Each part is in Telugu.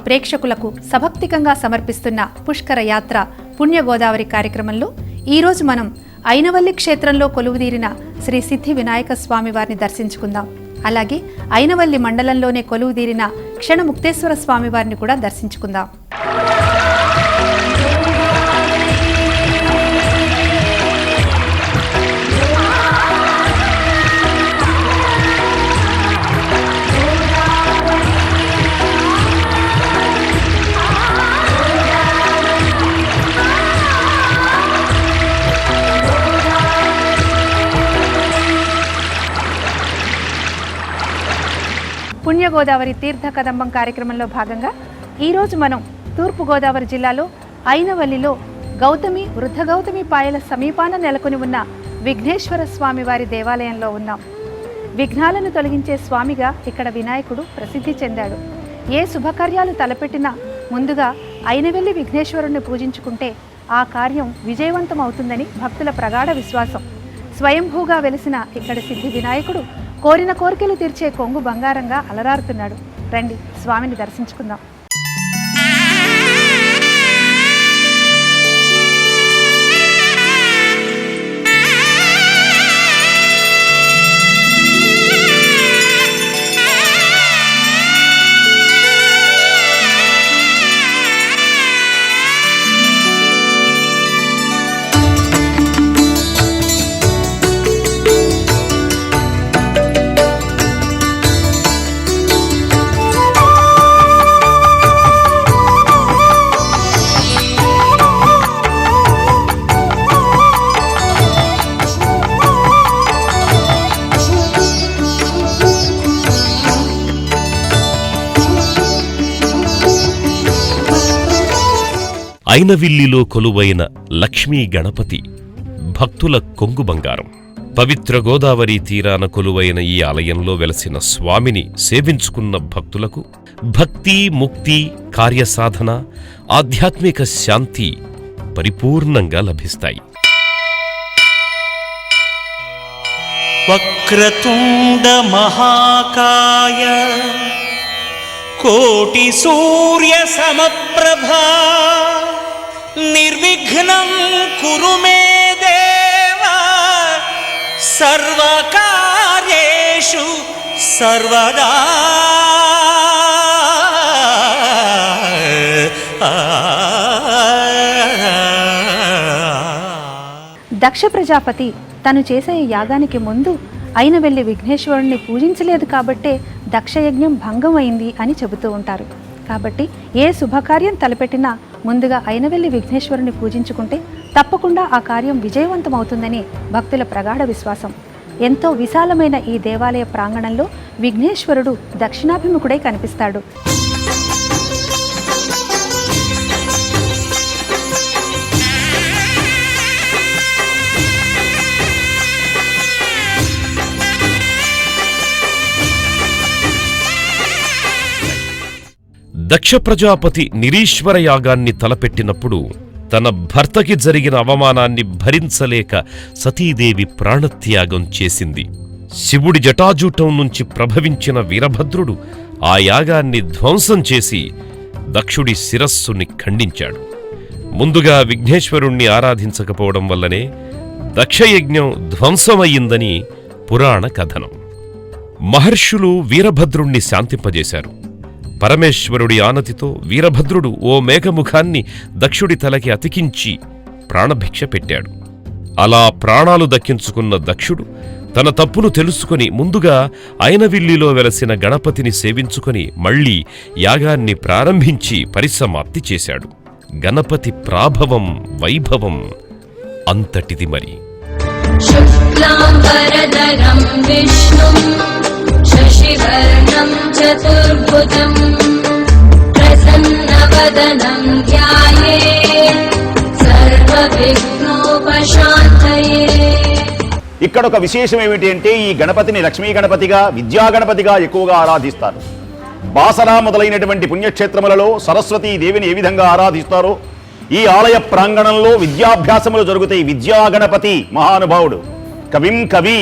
ప్రేక్షకులకు సభక్తికంగా సమర్పిస్తున్న పుష్కర యాత్ర పుణ్యగోదావరి కార్యక్రమంలో ఈరోజు మనం అయినవల్లి క్షేత్రంలో కొలువుదీరిన శ్రీ సిద్ధి వినాయక స్వామి వారిని దర్శించుకుందాం. అలాగే అయినవల్లి మండలంలోనే కొలువుదీరిన క్షణముక్తేశ్వర స్వామి వారిని కూడా దర్శించుకుందాం. పుణ్యగోదావరి తీర్థ కదంబం కార్యక్రమంలో భాగంగా ఈరోజు మనం తూర్పుగోదావరి జిల్లాలో అయినవల్లిలో గౌతమి వృద్ధ గౌతమి పాయల సమీపాన నెలకొని ఉన్న విఘ్నేశ్వర స్వామి వారి దేవాలయంలో ఉన్నాం. విఘ్నాలను తొలగించే స్వామిగా ఇక్కడ వినాయకుడు ప్రసిద్ధి చెందాడు. ఏ శుభకార్యాలు తలపెట్టినా ముందుగా అయినవల్లి విఘ్నేశ్వరుణ్ణి పూజించుకుంటే ఆ కార్యం విజయవంతం అవుతుందని భక్తుల ప్రగాఢ విశ్వాసం. స్వయంభూగా వెలిసిన ఇక్కడి సిద్ధి వినాయకుడు కోరిన కోరికలు తీర్చే కొంగు బంగారంగా అలరారుతున్నాడు. రండి స్వామిని దర్శించుకుందాం. అయినవిల్లిలో కొలువైన లక్ష్మీ గణపతి భక్తుల కొంగు బంగారం. పవిత్ర గోదావరి తీరాన కొలువైన ఈ ఆలయంలో వెలసిన స్వామిని సేవించుకున్న భక్తులకు భక్తి, ముక్తి, కార్యసాధన, ఆధ్యాత్మిక శాంతి పరిపూర్ణంగా లభిస్తాయి. వక్రతుండ మహాకాయ కోటి సూర్య సమప్రభా నిర్విఘ్నం కురు మే దేవ సర్వకార్యేషు సర్వదా. దక్ష ప్రజాపతి తను చేసే యాగానికి ముందు అయినవల్లి విఘ్నేశ్వరుణ్ణి పూజించలేదు కాబట్టే దక్షయజ్ఞం భంగమైంది అని చెబుతూ ఉంటారు. కాబట్టి ఏ శుభకార్యం తలపెట్టినా ముందుగా అయినవల్లి విఘ్నేశ్వరుని పూజించుకుంటే తప్పకుండా ఆ కార్యం విజయవంతం అవుతుందని భక్తుల ప్రగాఢ విశ్వాసం. ఎంతో విశాలమైన ఈ దేవాలయ ప్రాంగణంలో విఘ్నేశ్వరుడు దక్షిణాభిముఖుడై కనిపిస్తాడు. దక్ష ప్రజాపతి నిరీశ్వర యాగాన్ని తలపెట్టినప్పుడు తన భర్తకి జరిగిన అవమానాన్ని భరించలేక సతీదేవి ప్రాణత్యాగం చేసింది. శివుడి జటాజూటం నుంచి ప్రభవించిన వీరభద్రుడు ఆ యాగాన్ని ధ్వంసం చేసి దక్షుడి శిరస్సుని ఖండించాడు. ముందుగా విఘ్నేశ్వరుణ్ణి ఆరాధించకపోవడం వల్లనే దక్షయజ్ఞం ధ్వంసమయ్యిందని పురాణ కథనం. మహర్షులు వీరభద్రుణ్ణి శాంతింపజేశారు. పరమేశ్వరుడి ఆనతితో వీరభద్రుడు ఓ మేఘముఖాన్ని దక్షుడి తలకి అతికించి ప్రాణభిక్ష పెట్టాడు. అలా ప్రాణాలు దక్కించుకున్న దక్షుడు తన తప్పును తెలుసుకుని ముందుగా అయినవిల్లిలో వెలసిన గణపతిని సేవించుకుని మళ్లీ యాగాన్ని ప్రారంభించి పరిసమాప్తి చేశాడు. గణపతి ప్రాభవం, వైభవం అంతటిది మరి. శుక్లాంబరధరం విష్ణుం శశివర్ణం చతుర్భుజం ప్రసన్నవదనం ధ్యాయేత్ సర్వవిఘ్నోపశాంతయే. ఇక్కడ ఒక విశేషం ఏమిటి అంటే ఈ గణపతిని లక్ష్మీ గణపతిగా, విద్యా గణపతిగా ఎక్కువగా ఆరాధిస్తారు. బాసరా మొదలైనటువంటి పుణ్యక్షేత్రములలో సరస్వతీ దేవిని ఏ విధంగా ఆరాధిస్తారో ఈ ఆలయ ప్రాంగణంలో విద్యాభ్యాసములు జరుగుతాయి. విద్యా గణపతి మహానుభావుడు, కవిం కవి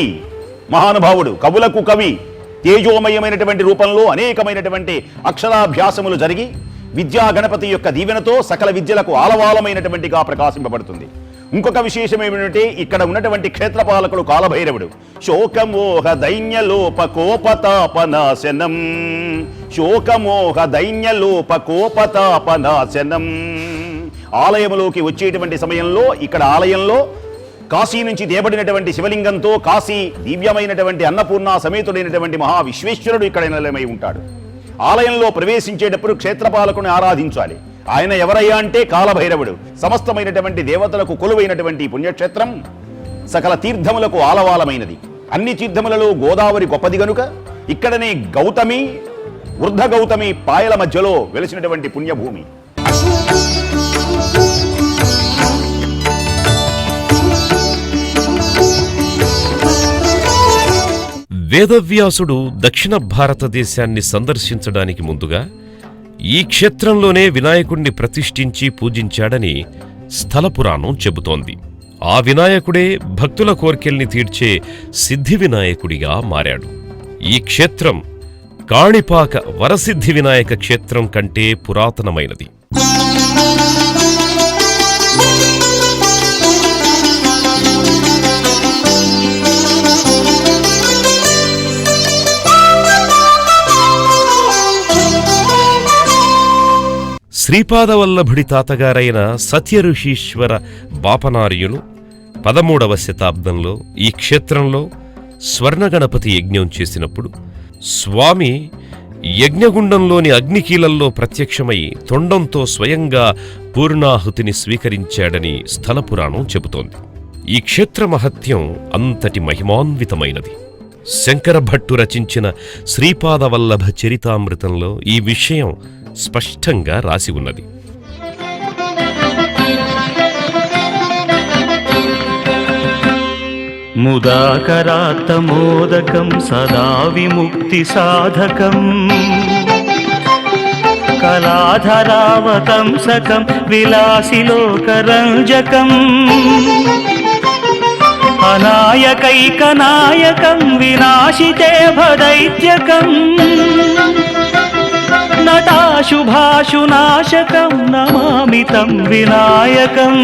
మహానుభావుడు, కవులకు కవి, తేజోమయమైనటువంటి రూపంలో అనేకమైనటువంటి అక్షరాభ్యాసములు జరిగి విద్యా గణపతి యొక్క దీవెనతో సకల విద్యలకు ఆలవాలమైనటువంటిగా ప్రకాశింపబడుతుంది. ఇంకొక విశేషం ఏమిటంటే ఇక్కడ ఉన్నటువంటి క్షేత్రపాలకుడు కాలభైరవుడు. శోకమోహ దైన్యలోప కోపతాపనాశనం, శోకమోహ దైన్యలోప కోపతాపనాశనం. ఆలయములోకి వచ్చేటువంటి సమయంలో ఇక్కడ ఆలయంలో కాశీ నుంచి దేబడినటువంటి శివలింగంతో కాశీ దివ్యమైనటువంటి అన్నపూర్ణ సమేతుడైనటువంటి మహావిశ్వేశ్వరుడు ఇక్కడ నిలయమై ఉంటాడు. ఆలయంలో ప్రవేశించేటప్పుడు క్షేత్రపాలకుని ఆరాధించాలి. ఆయన ఎవరయ్యా అంటే కాలభైరవుడు. సమస్తమైనటువంటి దేవతలకు కొలువైనటువంటి పుణ్యక్షేత్రం సకల తీర్థములకు ఆలవాలమైనది. అన్ని తీర్థములలో గోదావరి గొప్పది గనుక ఇక్కడనే గౌతమి వృద్ధ గౌతమి పాయల మధ్యలో వెలిసినటువంటి పుణ్యభూమి. వేదవ్యాసుడు దక్షిణ భారతదేశాన్ని సందర్శించడానికి ముందుగా ఈ క్షేత్రంలోనే వినాయకుణ్ణి ప్రతిష్ఠించి పూజించాడని స్థలపురాణం చెబుతోంది. ఆ వినాయకుడే భక్తుల కోర్కెల్ని తీర్చే సిద్ధి వినాయకుడిగా మారాడు. ఈ క్షేత్రం కాణిపాక వరసిద్ధి వినాయక క్షేత్రం కంటే పురాతనమైనది. శ్రీపాదవల్లభుడి తాతగారైన సత్యఋషీశ్వర బాపనార్యులు 13వ శతాబ్దంలో ఈ క్షేత్రంలో స్వర్ణగణపతి యజ్ఞం చేసినప్పుడు స్వామి యజ్ఞగుండంలోని అగ్నికీలల్లో ప్రత్యక్షమై తొండంతో స్వయంగా పూర్ణాహుతిని స్వీకరించాడని స్థలపురాణం చెబుతోంది. ఈ క్షేత్ర మహత్యం అంతటి మహిమాన్వితమైనది. శంకరభట్టు రచించిన శ్రీపాదవల్లభ చరితామృతంలో ఈ విషయం స్పష్టంగా రాసి ఉన్నది. ముదాకరాత్తమోదకం సదా విముక్తి సాధకం కళాధరావతంసకం విలాసిలోకరంజకం అనాయకైకనాయకం వినాశితే భదైత్యకం నటాశుభాశునాశకం నమామి తం వినాయకం.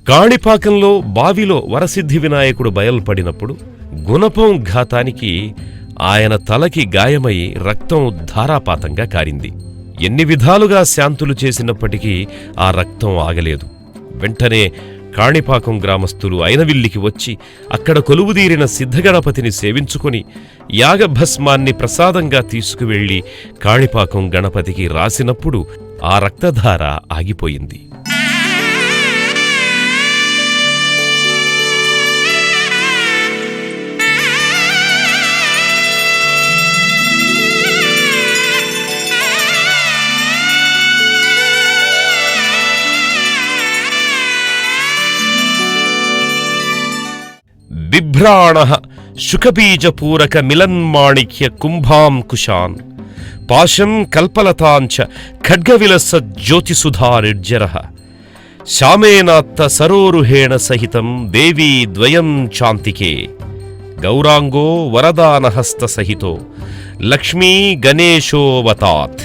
కాణిపాకంలో బావిలో వరసిద్ధి వినాయకుడు బయల్పడినప్పుడు గుణపం ఘాతానికి ఆయన తలకి గాయమై రక్తం ధారాపాతంగా కారింది. ఎన్ని విధాలుగా శాంతులు చేసినప్పటికీ ఆ రక్తం ఆగలేదు. వెంటనే కాణిపాకం గ్రామస్తులు ఐనవిల్లికి వచ్చి అక్కడ కొలువుదీరిన సిద్ధగణపతిని సేవించుకొని యాగభస్మాన్ని ప్రసాదంగా తీసుకువెళ్లి కాణిపాకం గణపతికి రాసినప్పుడు ఆ రక్తధార ఆగిపోయింది. బిభ్రాణః శుకబీజపూరక మిలన్మాణిక్య కుంభాంకుశాన్ పాశం కల్పలతాంచ ఖడ్గవిలస జ్యోతిసుధానిర్జరః శ్యామేనాత్త సరోరుహేణ సహితం దేవీ ద్వయం చాంతికే గౌరాంగో వరదానహస్త సహితో లక్ష్మీ గణేశోవతాత్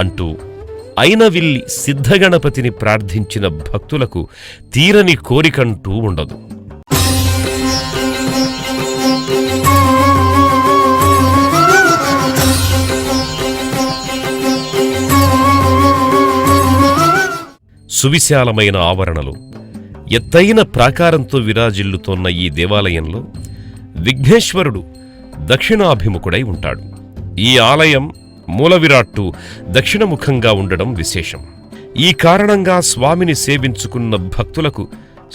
అంటూ ఐనవిల్లి సిద్ధగణపతిని ప్రార్థించిన భక్తులకు తీరని కోరికంటూ ఉండదు. సువిశాలమైన ఆవరణలో ఎత్తైన ప్రాకారంతో విరాజిల్లుతోన్న ఈ దేవాలయంలో విఘ్నేశ్వరుడు దక్షిణాభిముఖుడై ఉంటాడు. ఈ ఆలయం మూలవిరాట్టు దక్షిణముఖంగా ఉండడం విశేషం. ఈ కారణంగా స్వామిని సేవించుకున్న భక్తులకు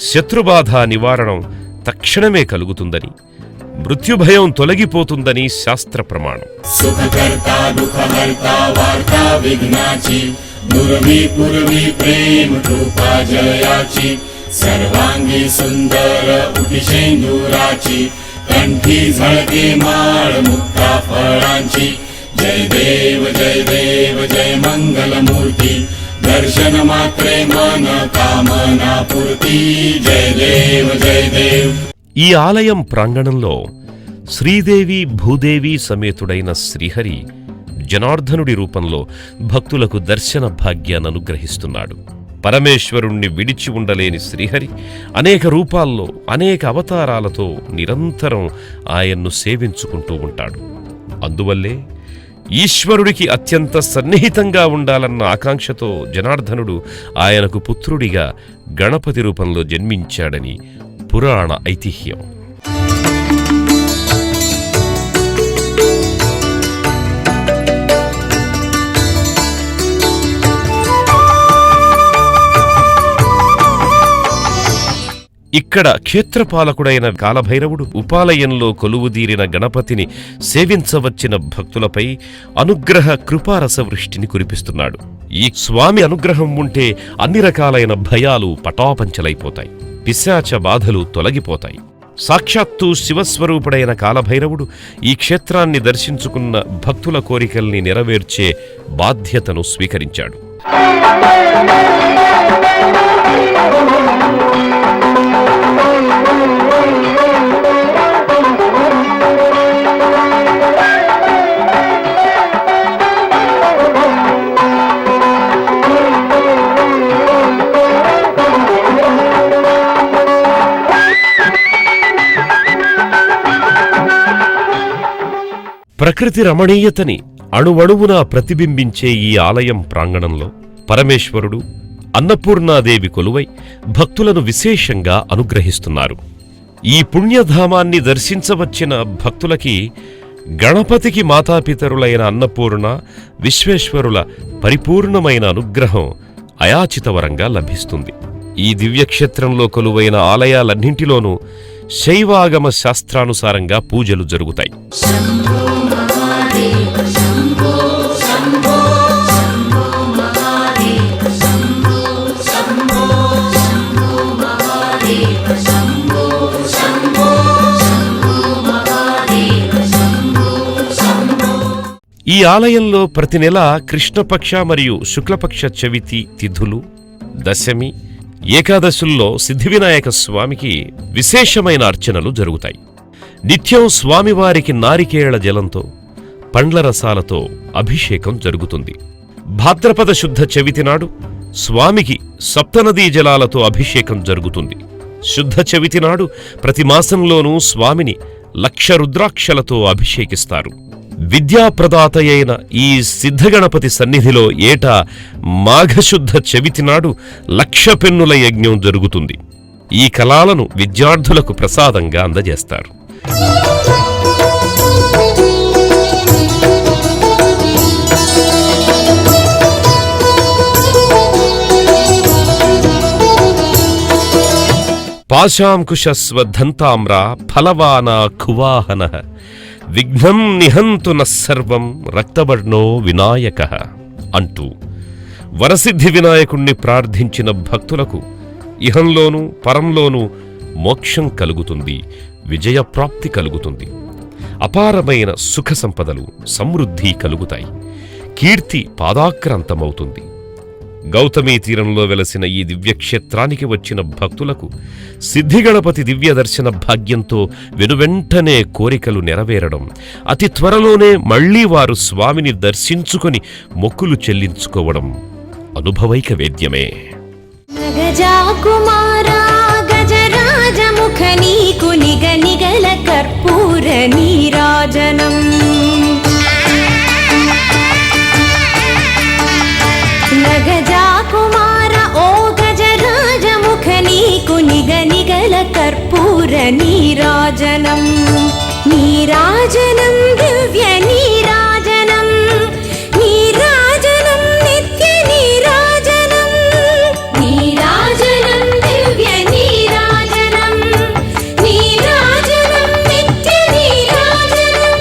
శత్రుబాధ నివారణం తక్షణమే కలుగుతుందని, మృత్యుభయం తొలగిపోతుందని శాస్త్ర ప్రమాణం. नुरवी पुरवी प्रेम कृपा जयाची सर्वांगी सुंदर उटिशेंदुराची कंठी झळके माळ मुक्ता फळांची जय देव जय मंगल मूर्ती दर्शन मात्रे मन कामना पूर्ती जय देव ఈ ఆలయం ప్రాంగణంలో శ్రీదేవి భూదేవి సమేతుడైన శ్రీహరి జనార్దనుడి రూపంలో భక్తులకు దర్శన భాగ్యాన్ని అనుగ్రహిస్తున్నాడు. పరమేశ్వరుణ్ణి విడిచి ఉండలేని శ్రీహరి అనేక రూపాల్లో అనేక అవతారాలతో నిరంతరం ఆయన్ను సేవించుకుంటూ ఉంటాడు. అందువల్లే ఈశ్వరుడికి అత్యంత సన్నిహితంగా ఉండాలన్న ఆకాంక్షతో జనార్దనుడు ఆయనకు పుత్రుడిగా గణపతి రూపంలో జన్మించాడని పురాణ ఐతిహ్యం. ఇక్కడ క్షేత్రపాలకుడైన కాలభైరవుడు ఉపాలయంలో కొలువుదీరిన గణపతిని సేవించవచ్చిన భక్తులపై అనుగ్రహ కృపారస వృష్టిని కురిపిస్తున్నాడు. ఈ స్వామి అనుగ్రహం ఉంటే అన్ని రకాలైన భయాలు పటాపంచలైపోతాయి, పిశాచ బాధలు తొలగిపోతాయి. సాక్షాత్తు శివస్వరూపుడైన కాలభైరవుడు ఈ క్షేత్రాన్ని దర్శించుకున్న భక్తుల కోరికల్ని నెరవేర్చే బాధ్యతను స్వీకరించాడు. ప్రకృతి రమణీయతని అణువణువునా ప్రతిబింబించే ఈ ఆలయం ప్రాంగణంలో పరమేశ్వరుడు అన్నపూర్ణాదేవి కొలువై భక్తులను విశేషంగా అనుగ్రహిస్తున్నారు. ఈ పుణ్యధామాన్ని దర్శించవచ్చిన భక్తులకి గణపతికి మాతాపితరులైన అన్నపూర్ణ విశ్వేశ్వరుల పరిపూర్ణమైన అనుగ్రహం అయాచితవరంగా లభిస్తుంది. ఈ దివ్యక్షేత్రంలో కొలువైన ఆలయాలన్నింటిలోనూ శైవాగమ శాస్త్రానుసారంగా పూజలు జరుగుతాయి. ఈ ఆలయంలో ప్రతి నెల కృష్ణపక్ష మరియు శుక్లపక్ష చవితి తిథులు, దశమి, ఏకాదశుల్లో సిద్ధివినాయక స్వామికి విశేషమైన అర్చనలు జరుగుతాయి. నిత్యం స్వామివారికి నారికేళ జలంతో పండ్ల రసాలతో అభిషేకం జరుగుతుంది. భాద్రపద శుద్ధ చవితి నాడు స్వామికి సప్తనదీ జలాలతో అభిషేకం జరుగుతుంది. శుద్ధ చవితి నాడు ప్రతి మాసంలోనూ స్వామిని 1,00,000 రుద్రాక్షలతో అభిషేకిస్తారు. విద్యాప్రదాతయైన ఈ సిద్ధగణపతి సన్నిధిలో ఏటా మాఘశుద్ధ చవితి నాడు 1,00,000 పెన్నుల యజ్ఞం జరుగుతుంది. ఈ కళాలను విద్యార్థులకు ప్రసాదంగా అందజేస్తారు. పాశాంకుశస్వధంతామ్ర ఫలవాన ఖువాహన విఘ్నం నిహంతు నస్సర్వం రక్తవర్ణో వినాయక అంటూ వరసిద్ధి వినాయకుణ్ణి ప్రార్థించిన భక్తులకు ఇహంలోనూ పరంలోనూ మోక్షం కలుగుతుంది, విజయప్రాప్తి కలుగుతుంది, అపారమైన సుఖ సంపదలు సమృద్ధి కలుగుతాయి, కీర్తి పాదాక్రాంతమవుతుంది. గౌతమీ తీరంలో వెలసిన ఈ దివ్యక్షేత్రానికి వచ్చిన భక్తులకు సిద్ధిగణపతి దివ్య దర్శన భాగ్యంతో వెనువెంటనే కోరికలు నెరవేరడం, అతి త్వరలోనే మళ్లీ వారు స్వామిని దర్శించుకొని మొక్కులు చెల్లించుకోవడం అనుభవైక వేద్యమే. గజాకుమారా గజరాజముఖ నీకు నిగ నిగల కర్పూర నీరాజనం. గజాకుమార ఓ గజరాజముఖ నీకు నిగ నిగల కర్పూర నీరాజనం. నీరాజనం దివ్య నీరాజనం, నీరాజనం నిత్య నీరాజనం. నీరాజనం దివ్య నీరాజనం, నీరాజనం నిత్య నీరాజనం.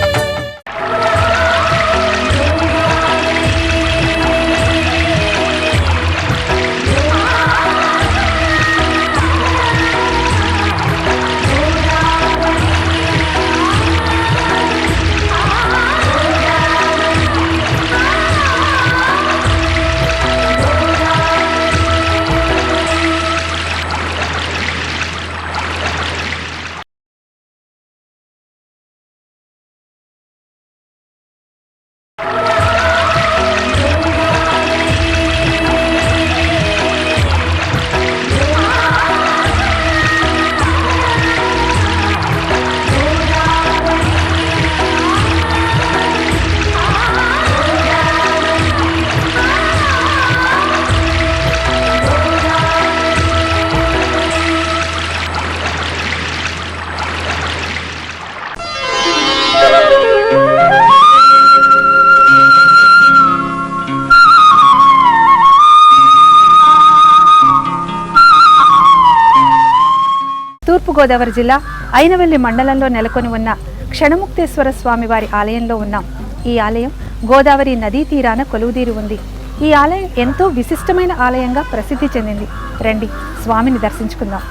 తూర్పుగోదావరి జిల్లా ఐనవెల్లి మండలంలో నెలకొని ఉన్న క్షణముక్తేశ్వర స్వామి వారి ఆలయంలో ఉన్నాం. ఈ ఆలయం గోదావరి నదీ తీరాన కొలువుదీరి ఉంది. ఈ ఆలయం ఎంతో విశిష్టమైన ఆలయంగా ప్రసిద్ధి చెందింది. రండి, స్వామిని దర్శించుకుందాం.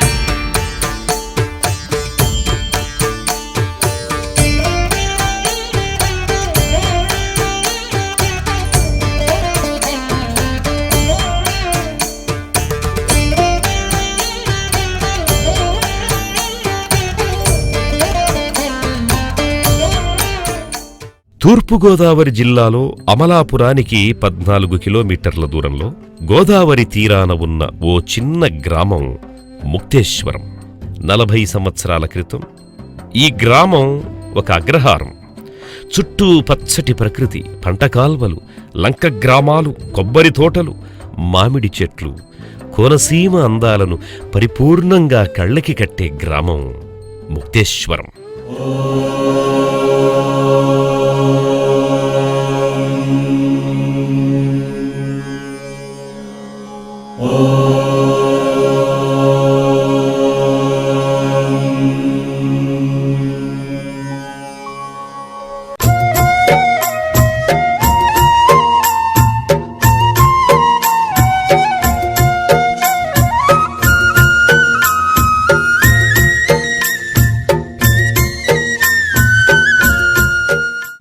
తూర్పుగోదావరి జిల్లాలో అమలాపురానికి 14 కిలోమీటర్ల దూరంలో గోదావరి తీరాన ఉన్న ఓ చిన్న గ్రామం ముక్తేశ్వరం. 40 సంవత్సరాల క్రితం ఈ గ్రామం ఒక అగ్రహారం. చుట్టూ పచ్చటి ప్రకృతి, పంటకాల్వలు, లంక గ్రామాలు, కొబ్బరి తోటలు, మామిడి చెట్లు, కోనసీమ అందాలను పరిపూర్ణంగా కళ్ళకి కట్టే గ్రామం ముక్తేశ్వరం.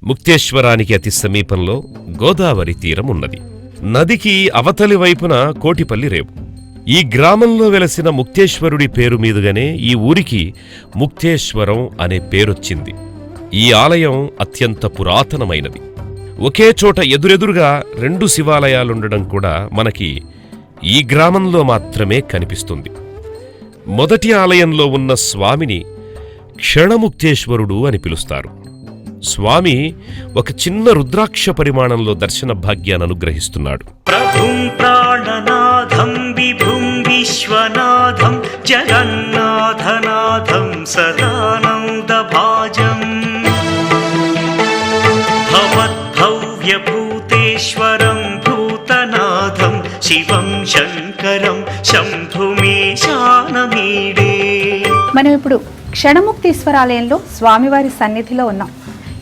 ముక్తేశ్వరానికి అతి సమీపంలో గోదావరి తీరం ఉన్నది. నదికి అవతలి వైపున కోటిపల్లి రేవు. ఈ గ్రామంలో వెలసిన ముక్తేశ్వరుడి పేరు మీదుగానే ఈ ఊరికి ముక్తేశ్వరం అనే పేరొచ్చింది. ఈ ఆలయం అత్యంత పురాతనమైనది. ఒకే చోట ఎదురెదురుగా 2 శివాలయాలుండడం కూడా మనకి ఈ గ్రామంలో మాత్రమే కనిపిస్తుంది. మొదటి ఆలయంలో ఉన్న స్వామిని క్షణముక్తేశ్వరుడు అని పిలుస్తారు. స్వామి ఒక చిన్న రుద్రాక్ష పరిమాణంలో దర్శన భాగ్యాన్ని అనుగ్రహిస్తున్నాడు. ప్రభుం ప్రాణనాథం విభుం విశ్వనాథం జగన్నాథనాథం సదానందభాజం భవద్భవ్యభూతేశ్వరం భూతనాథం శివం శంకరం శంభుమేశానమీడే. మనం ఇప్పుడు క్షణముక్తేశ్వర ఆలయంలో స్వామివారి సన్నిధిలో ఉన్నాం.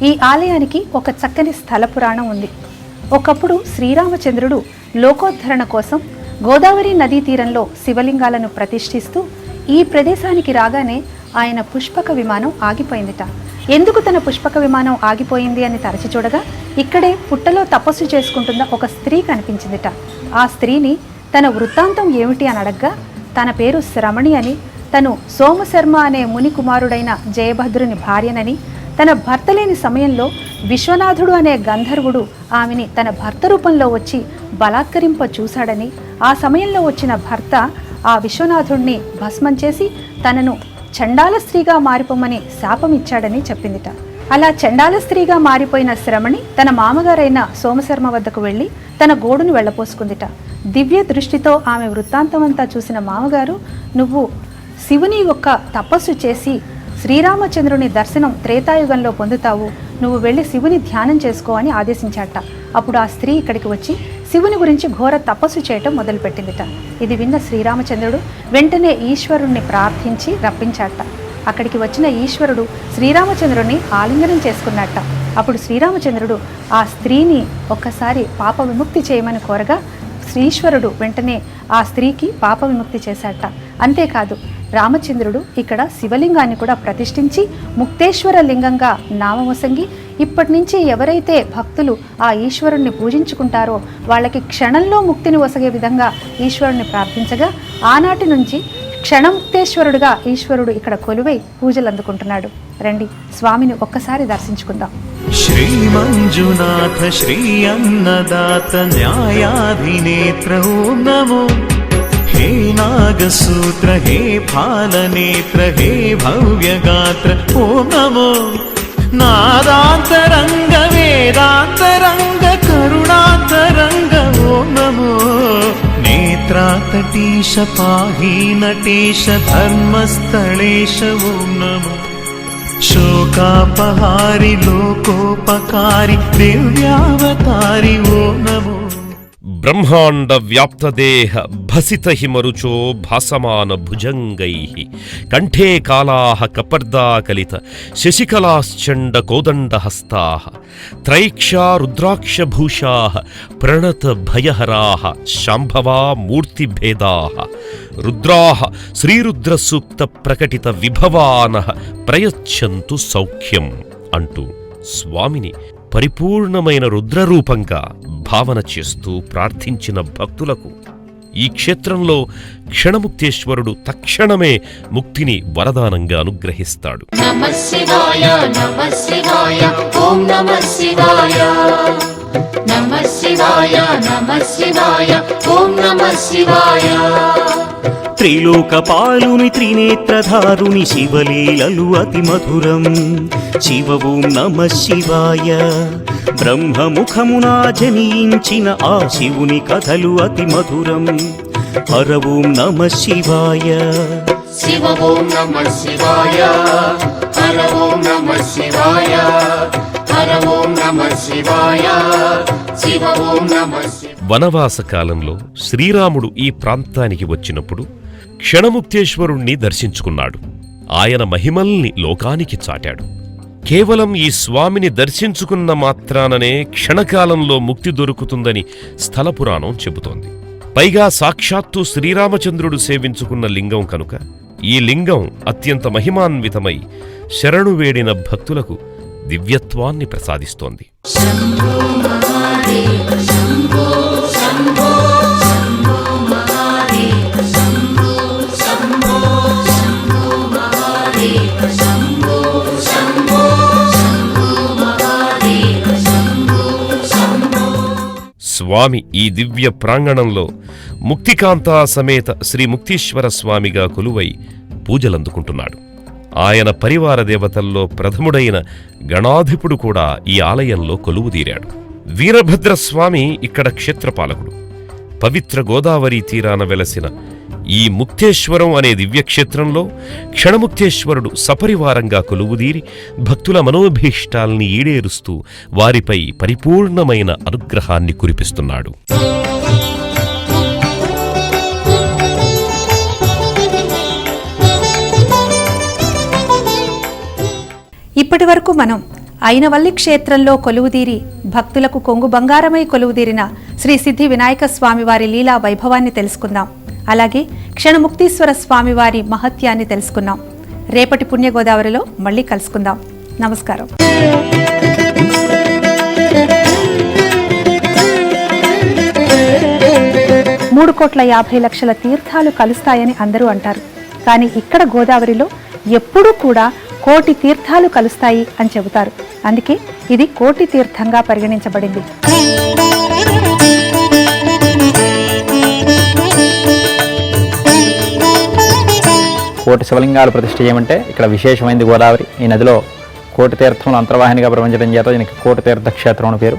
ఈ ఆలయానికి ఒక చక్కని స్థల పురాణం ఉంది. ఒకప్పుడు శ్రీరామచంద్రుడు లోకోద్ధరణ కోసం గోదావరి నదీ తీరంలో శివలింగాలను ప్రతిష్ఠిస్తూ ఈ ప్రదేశానికి రాగానే ఆయన పుష్పక విమానం ఆగిపోయిందిట. ఎందుకు తన పుష్పక విమానం ఆగిపోయింది అని తరచి చూడగా ఇక్కడే పుట్టలో తపస్సు చేసుకుంటున్న ఒక స్త్రీ కనిపించిందిట. ఆ స్త్రీని తన వృత్తాంతం ఏమిటి అని అడగ్గా తన పేరు శ్రమణి అని, తను సోమశర్మ అనే ముని కుమారుడైన జయభద్రుని భార్యనని, తన భర్త లేని సమయంలో విశ్వనాథుడు అనే గంధర్వుడు ఆమెని తన భర్త రూపంలో వచ్చి బలాత్కరింప చూశాడని, ఆ సమయంలో వచ్చిన భర్త ఆ విశ్వనాథుడిని భస్మం చేసి తనను చండాల స్త్రీగా మారిపోమని శాపమిచ్చాడని చెప్పిందిట. అలా చండాల స్త్రీగా మారిపోయిన శ్రమణి తన మామగారైన సోమశర్మ వద్దకు వెళ్ళి తన గోడును వెళ్ళపోసుకుందిట. దివ్య దృష్టితో ఆమె వృత్తాంతమంతా చూసిన మామగారు, నువ్వు శివుని యొక్క తపస్సు చేసి శ్రీరామచంద్రుని దర్శనం త్రేతాయుగంలో పొందుతావు, నువ్వు వెళ్ళి శివుని ధ్యానం చేసుకో అని ఆదేశించాట. అప్పుడు ఆ స్త్రీ ఇక్కడికి వచ్చి శివుని గురించి ఘోర తపస్సు చేయటం మొదలుపెట్టిందిట. ఇది విన్న శ్రీరామచంద్రుడు వెంటనే ఈశ్వరుణ్ణి ప్రార్థించి రప్పించాట. అక్కడికి వచ్చిన ఈశ్వరుడు శ్రీరామచంద్రుడిని ఆలింగనం చేసుకున్నట్ట. అప్పుడు శ్రీరామచంద్రుడు ఆ స్త్రీని ఒక్కసారి పాప విముక్తి చేయమని కోరగా శ్రీశ్వరుడు వెంటనే ఆ స్త్రీకి పాప విముక్తి చేశాట. అంతేకాదు, రామచంద్రుడు ఇక్కడ శివలింగాన్ని కూడా ప్రతిష్ఠించి ముక్తేశ్వర లింగంగా నామమొసంగి ఇప్పటి నుంచి ఎవరైతే భక్తులు ఆ ఈశ్వరుణ్ణి పూజించుకుంటారో వాళ్ళకి క్షణంలో ముక్తిని ఒసగే విధంగా ఈశ్వరుణ్ణి ప్రార్థించగా ఆనాటి నుంచి క్షణముక్తేశ్వరుడుగా ఈశ్వరుడు ఇక్కడ కొలువై పూజలు అందుకుంటున్నాడు. రండి, స్వామిని ఒక్కసారి దర్శించుకుందాం. శ్రీ మంజునాథ శ్రీ అన్నదాత న్యాయాధినేత్ర ఓం నమో. హే నాగసూత్ర హే ఫాలనేత్ర హే భవ్యగాత్ర ఓం నమో. నాదాంతరంగ వేదాంతరంగ కరుణాంతరంగ ఓం నమో. నేత్రాతటీశ పాహీ నటేశ ధర్మస్థళేశ ఓం నమో. శోకాపహారి లోకోపకారి దివ్యావతారి ఓం నమో. బ్రహ్మాండ వ్యాప్తదేహ భసిత హిమరుచో భాసమాన భుజంగైః కంఠే కాలాః కపర్దాకలిత శశికళాశ్చండ కోదండహస్తాః త్రైక్షా రుద్రాక్షభూషాః ప్రణత భయహరాః శాంభవా మూర్తిభేదాః రుద్రాః శ్రీరుద్రసూక్త ప్రకటిత విభవానః ప్రయచ్చంతు సౌఖ్యం అంటూ స్వామిని పరిపూర్ణమైన రుద్రరూపంగా భావన చేస్తూ ప్రార్థించిన భక్తులకు ఈ క్షేత్రంలో క్షణముక్తేశ్వరుడు తక్షణమే ముక్తిని వరదానంగా అనుగ్రహిస్తాడు. నమః శివాయ నమః శివాయ ఓం నమః శివాయ నమః శివాయ నమః శివాయ ఓం నమః శివాయ. త్రిలోకపాలుని త్రినేత్రధారుని శివలీలలు అతి మధురం. శివ ఓం నమః శివాయ. బ్రహ్మముఖమునా జనించిన ఆ శివుని కథలు అతి మధురం. హర ఓం నమః శివాయ. శివ ఓం నమః శివాయ. హర ఓం నమః శివాయ. హర ఓం నమః శివాయ. శివ ఓం నమః శివాయ. వనవాస కాలంలో శ్రీరాముడు ఈ ప్రాంతానికి వచ్చినప్పుడు క్షణముక్తేశ్వరుణ్ణి దర్శించుకున్నాడు. ఆయన మహిమల్ని లోకానికి చాటాడు. కేవలం ఈ స్వామిని దర్శించుకున్న మాత్రాననే క్షణకాలంలో ముక్తి దొరుకుతుందని స్థలపురాణం చెబుతోంది. పైగా సాక్షాత్తు శ్రీరామచంద్రుడు సేవించుకున్న లింగం కనుక ఈ లింగం అత్యంత మహిమాన్వితమై శరణు వేడిన భక్తులకు దివ్యత్వాన్ని ప్రసాదిస్తోంది. స్వామి ఈ దివ్య ప్రాంగణంలో ముక్తికాంతా సమేత శ్రీ ముక్తీశ్వర స్వామిగా కొలువై పూజలందుకుంటున్నాడు. ఆయన పరివార దేవతల్లో ప్రథముడైన గణాధిపుడు కూడా ఈ ఆలయంలో కొలువుదీరాడు. వీరభద్రస్వామి ఇక్కడ క్షేత్రపాలకుడు. పవిత్ర గోదావరి తీరాన వెలసిన ఈ ముక్తేశ్వరం అనే దివ్యక్షేత్రంలో క్షణముక్తేశ్వరుడు సపరివారంగా కొలువుదీరి భక్తుల మనోభీష్టాల్ని ఈడేరుస్తూ వారిపై పరిపూర్ణమైన అనుగ్రహాన్ని కురిపిస్తున్నాడు. ఇప్పటి వరకు మనం అయినవల్లి క్షేత్రంలో కొలువుదీరి భక్తులకు కొంగు బంగారమై కొలువుదీరిన శ్రీ సిద్ధి వినాయక స్వామివారి లీలా వైభవాన్ని తెలుసుకుందాం. అలాగే క్షణముక్తీశ్వర స్వామివారి మహత్యాన్ని తెలుసుకున్నాం. రేపటి పుణ్యగోదావరిలో మళ్ళీ కలుసుకుందాం. నమస్కారం. 3,50,00,000 తీర్థాలు కలుస్తాయని అందరూ అంటారు. కానీ ఇక్కడ గోదావరిలో ఎప్పుడూ కూడా 1,00,00,000 తీర్థాలు కలుస్తాయి అని చెబుతారు. అందుకే ఇది 1,00,00,000 తీర్థంగా పరిగణించబడింది. కోటి శివలింగాలు ప్రతిష్ఠ చేయమంటే ఇక్కడ విశేషమైనది గోదావరి. ఈ నదిలో 1,00,00,000 తీర్థంలో అంతర్వాహినిగా ప్రవహించడం చేత దీనికి 1,00,00,000 తీర్థ క్షేత్రం అని పేరు.